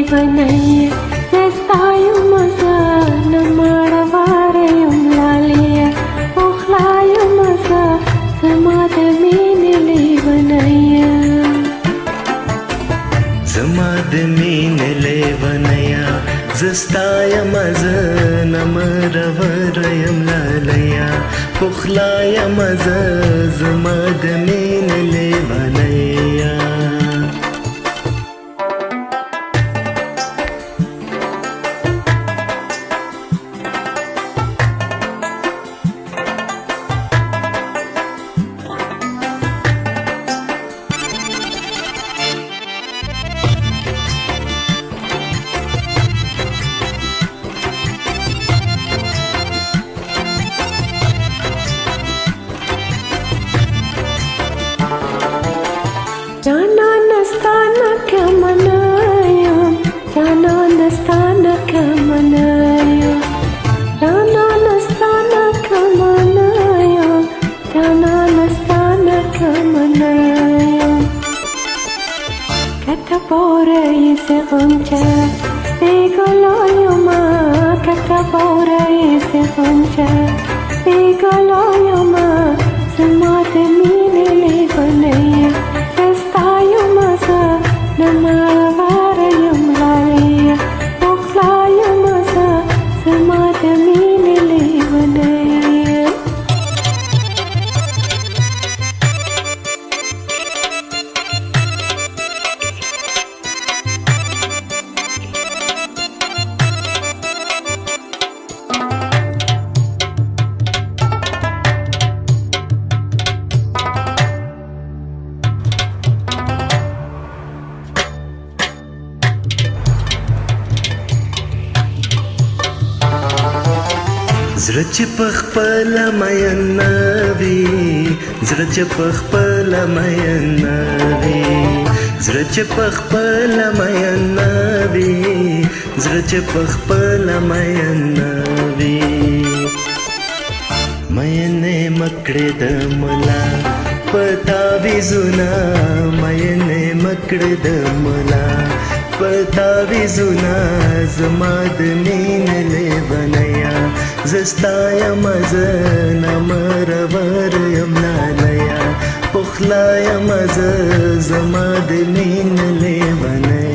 లేవనయ్య చేస్తాయు మసా నమ్మడవారయం లాలియ ఓహ్లాయు మసా సమాధమీని లేవనయ్య समाधमीने लेवनया जस्ताय मज नमरवरयम लालया पुखलाय मज समाधमीने लेवनया Jananastanaka manayam, jananastanaka manayam, jananastanaka manayam, jananastanaka manayam. Katabora ise goncha, begaloyama. Katabora ise goncha, begaloyama. Samadhamine levanaya. Sestayu masa namavarayam laliya Okhlayu masa samadhamine levanaya زرچ پخپل میناوی زرچ پخپل میناوی زرچ پخپل میناوی زرچ پخپل میناوی مینه مکړه د ملا پتاوی زنا مینه مکړه د ملا پتاوی زنا زماد مين لیونیا زستایا مز نمرور یم لالیا پخلایا مز زماد مين لیونیا